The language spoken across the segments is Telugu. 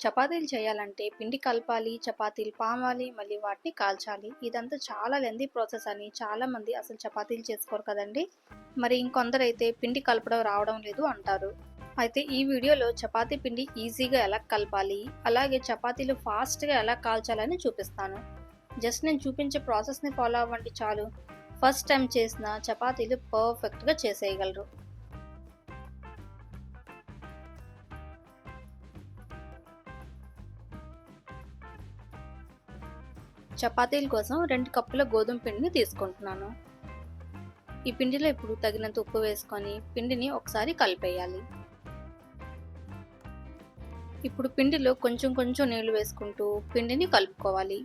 చపాతీలు చేయాలంటే పిండి కలపాలి, చపాతీలు పామాలి, మళ్ళీ వాటిని కాల్చాలి. ఇదంతా చాలా లెంథీ ప్రాసెస్ అని చాలామంది అసలు చపాతీలు చేసుకోరు కదండీ! మరి ఇంకొందరైతే పిండి కలపడం రావడం లేదు అంటారు. అయితే ఈ వీడియోలో చపాతీ పిండి ఈజీగా ఎలా కలపాలి, అలాగే చపాతీలు ఫాస్ట్‌గా ఎలా కాల్చాలని చూపిస్తాను. జస్ట్ నేను చూపించే ప్రాసెస్‌ని ఫాలో అవ్వండి చాలు. ఫస్ట్ టైం చేసిన చపాతీలు పర్ఫెక్ట్‌గా చేసేయగలరు. చపాతీల కోసం 2 కప్పుల గోధుమ పిండిని తీసుకుంటున్నాను. ఈ పిండిలో ఇప్పుడు తగినంత ఉప్పు వేసుకొని పిండిని ఒకసారి కలిపేయాలి. ఇప్పుడు పిండిలో కొంచెం కొంచెం నీళ్లు వేసుకుంటూ పిండిని కలుపుకోవాలి.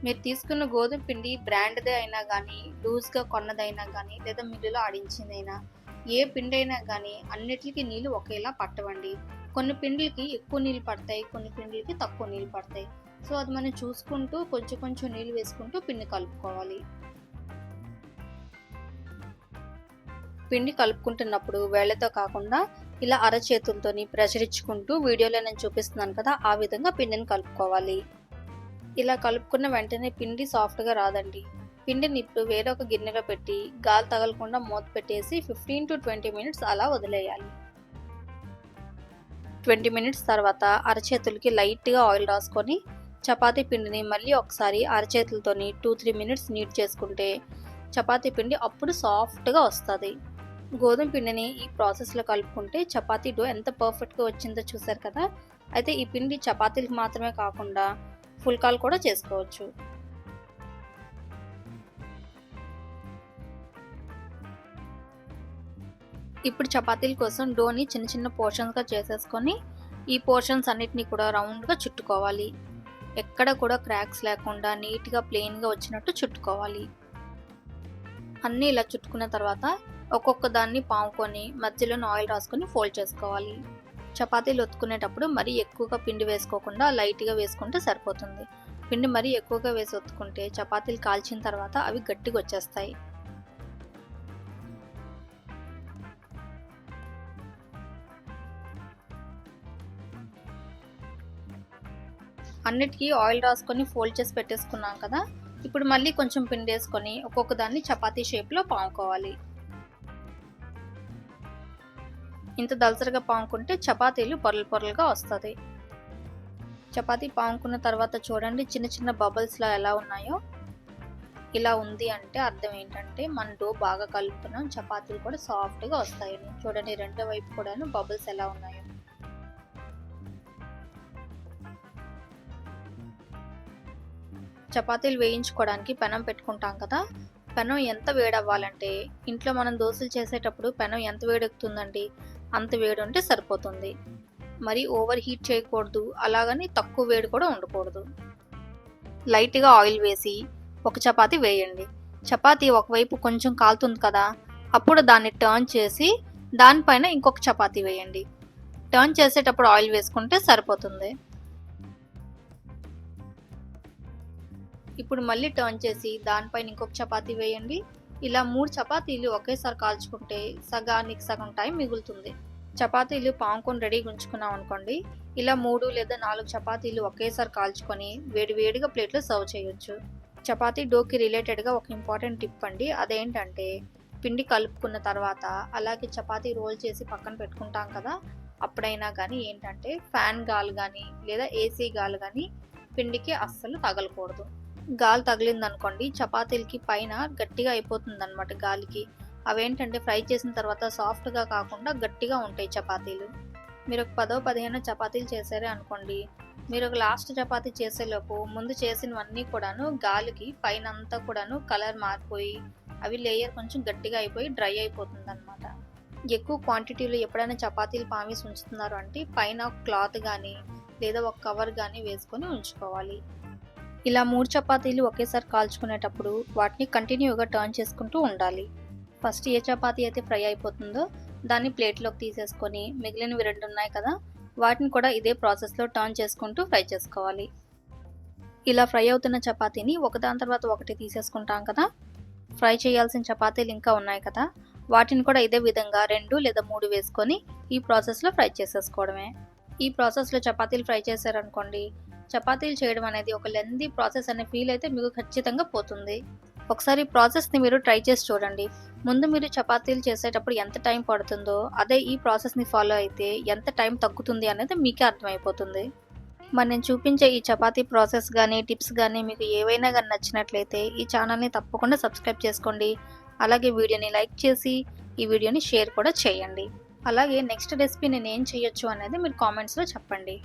మీరు తీసుకున్న గోధుమ పిండి బ్రాండ్దే అయినా కానీ, లూజ్గా కొన్నదైనా కానీ, లేదా మిల్లులో ఆడించిందైనా, ఏ పిండి అయినా కానీ అన్నిటికీ నీళ్లు ఒకేలా పట్టవండి. కొన్ని పిండిలకి ఎక్కువ నీళ్ళు పడతాయి, కొన్ని పిండిలకి తక్కువ నీళ్ళు పడతాయి. సో అది మనం చూసుకుంటూ కొంచెం కొంచెం నీళ్ళు వేసుకుంటూ పిండి కలుపుకోవాలి. పిండి కలుపుకుంటున్నప్పుడు వేళ్లతో కాకుండా ఇలా అరచేతులతోని ప్రెషర్ ఇచ్చుకుంటూ వీడియోలో నేను చూపిస్తున్నాను కదా, ఆ విధంగా పిండిని కలుపుకోవాలి. ఇలా కలుపుకున్న వెంటనే పిండి సాఫ్ట్గా రాదండి. పిండిని ఇప్పుడు వేరొక గిన్నెలో పెట్టి గాలి తగలకుండా మూత పెట్టేసి 15 to 20 మినిట్స్ అలా వదిలేయాలి. 20 మినిట్స్ తర్వాత అరచేతులకి లైట్గా ఆయిల్ రాసుకొని చపాతీ పిండిని మళ్ళీ ఒకసారి అరచేతులతోని 2-3 మినిట్స్ నీట్ చేసుకుంటే చపాతీ పిండి అప్పుడు సాఫ్ట్గా వస్తుంది. గోధుమ పిండిని ఈ ప్రాసెస్లో కలుపుకుంటే చపాతీ డో ఎంత పర్ఫెక్ట్గా వచ్చిందో చూసారు కదా. అయితే ఈ పిండి చపాతీలకు మాత్రమే కాకుండా ఫుల్కాలు కూడా చేసుకోవచ్చు. ఇప్పుడు చపాతీల కోసం డోని చిన్న చిన్న పోర్షన్స్గా చేసేసుకొని ఈ పోర్షన్స్ అన్నిటినీ కూడా రౌండ్గా చుట్టుకోవాలి. ఎక్కడ కూడా క్రాక్స్ లేకుండా నీట్గా ప్లెయిన్గా వచ్చినట్టు చుట్టుకోవాలి. అన్నీ ఇలా చుట్టుకున్న తర్వాత ఒక్కొక్క దాన్ని పాముకొని మధ్యలో ఆయిల్ రాసుకొని ఫోల్డ్ చేసుకోవాలి. చపాతీలు ఒత్తుకునేటప్పుడు మరీ ఎక్కువగా పిండి వేసుకోకుండా లైట్గా వేసుకుంటే సరిపోతుంది. పిండి మరీ ఎక్కువగా వేసి ఒత్తుకుంటే చపాతీలు కాల్చిన తర్వాత అవి గట్టిగా వచ్చేస్తాయి. అన్నిటికీ ఆయిల్ రాసుకొని ఫోల్డ్ చేసి పెట్టేసుకున్నాం కదా. ఇప్పుడు మళ్ళీ కొంచెం పిండి వేసుకొని ఒక్కొక్క దాన్ని చపాతీ షేప్లో పాముకోవాలి. ఇంత దలసరిగా పాముకుంటే చపాతీలు పొరలు పొరలుగా వస్తుంది. చపాతీ పాముకున్న తర్వాత చూడండి చిన్న చిన్న బబుల్స్లా ఎలా ఉన్నాయో. ఇలా ఉంది అంటే అర్థం ఏంటంటే మన డో బాగా కలుపుకున్నాం, చపాతీలు కూడా సాఫ్ట్గా వస్తాయని. చూడండి రెండో వైపు కూడాను బబుల్స్ ఎలా ఉన్నాయో. చపాతీలు వేయించుకోవడానికి పెనం పెట్టుకుంటాం కదా. పెనం ఎంత వేడవ్వాలంటే ఇంట్లో మనం దోశలు చేసేటప్పుడు పెనం ఎంత వేడెక్కుతుందండి, అంత వేడి ఉంటే సరిపోతుంది. మరి ఓవర్ హీట్ చేయకూడదు, అలాగని తక్కువ వేడి కూడా ఉండకూడదు. లైట్గా ఆయిల్ వేసి ఒక చపాతీ వేయండి. చపాతీ ఒకవైపు కొంచెం కాలుతుంది కదా, అప్పుడు దాన్ని టర్న్ చేసి దానిపైన ఇంకొక చపాతీ వేయండి. టర్న్ చేసేటప్పుడు ఆయిల్ వేసుకుంటే సరిపోతుంది. ఇప్పుడు మళ్ళీ టర్న్ చేసి దానిపైన ఇంకొక చపాతీ వేయండి. ఇలా 3 చపాతీలు ఒకేసారి కాల్చుకుంటే సగానికి సగం టైం మిగులుతుంది. చపాతీలు పాముకొని రెడీగా ఉంచుకున్నాం అనుకోండి, ఇలా 3 లేదా 4 చపాతీలు ఒకేసారి కాల్చుకొని వేడివేడిగా ప్లేట్లో సర్వ్ చేయొచ్చు. చపాతీ డోకి రిలేటెడ్గా ఒక ఇంపార్టెంట్ టిప్ అండి. అదేంటంటే పిండి కలుపుకున్న తర్వాత అలాగే చపాతీ రోల్ చేసి పక్కన పెట్టుకుంటాం కదా, అప్పుడైనా కానీ ఏంటంటే ఫ్యాన్ గాలి కానీ లేదా ఏసీ గాలి కానీ పిండికి అస్సలు తగలకూడదు. గాలి తగిలిందనుకోండి చపాతీలకి పైన గట్టిగా అయిపోతుంది అనమాట గాలికి. అవేంటంటే ఫ్రై చేసిన తర్వాత సాఫ్ట్గా కాకుండా గట్టిగా ఉంటాయి చపాతీలు. మీరు ఒక 10-15 చపాతీలు చేసారే అనుకోండి, మీరు ఒక లాస్ట్ చపాతీ చేసేలోపు ముందు చేసినవన్నీ కూడాను గాలికి పైన అంతా కూడాను కలర్ మారిపోయి అవి లేయర్ కొంచెం గట్టిగా అయిపోయి డ్రై అయిపోతుంది అనమాట. ఎక్కువ క్వాంటిటీలో ఎప్పుడైనా చపాతీలు పామేసి ఉంచుతున్నారు అంటే పైన క్లాత్ కానీ లేదా ఒక కవర్ కానీ వేసుకొని ఉంచుకోవాలి. ఇలా 3 చపాతీలు ఒకేసారి కాల్చుకునేటప్పుడు వాటిని కంటిన్యూగా టర్న్ చేసుకుంటూ ఉండాలి. ఫస్ట్ ఏ చపాతీ అయితే ఫ్రై అయిపోతుందో దాన్ని ప్లేట్లోకి తీసేసుకొని మిగిలినవి 2 ఉన్నాయి కదా, వాటిని కూడా ఇదే ప్రాసెస్లో టర్న్ చేసుకుంటూ ఫ్రై చేసుకోవాలి. ఇలా ఫ్రై అవుతున్న చపాతీని ఒకదాని తర్వాత ఒకటి తీసేసుకుంటాం కదా. ఫ్రై చేయాల్సిన చపాతీలు ఇంకా ఉన్నాయి కదా, వాటిని కూడా ఇదే విధంగా 2 లేదా 3 వేసుకొని ఈ ప్రాసెస్లో ఫ్రై చేసేసుకోవడమే. ఈ ప్రాసెస్‌లో చపాతీలు ఫ్రై చేశారనుకోండి, చపాతీలు చేయడం అనేది ఒక లెంథీ ప్రాసెస్ అనే ఫీల్ అయితే మీకు ఖచ్చితంగా పోతుంది. ఒకసారి ఈ ప్రాసెస్‌ని మీరు ట్రై చేసి చూడండి. ముందు మీరు చపాతీలు చేసేటప్పుడు ఎంత టైం పడుతుందో, అదే ఈ ప్రాసెస్‌ని ఫాలో అయితే ఎంత టైం తగ్గుతుంది అనేది మీకే అర్థమైపోతుంది. మరి నేను చూపించే ఈ చపాతీ ప్రాసెస్ గానీ, టిప్స్ గానీ మీకు ఏవైనా గానీ నచ్చినట్లయితే ఈ ఛానల్‌ని తప్పకుండా సబ్స్క్రైబ్ చేసుకోండి. అలాగే వీడియోని లైక్ చేసి, ఈ వీడియోని షేర్ కూడా చేయండి. అలాగే నెక్స్ట్ రెసిపీ నేనేం చేయొచ్చు అనేది మీరు కామెంట్స్‌లో చెప్పండి.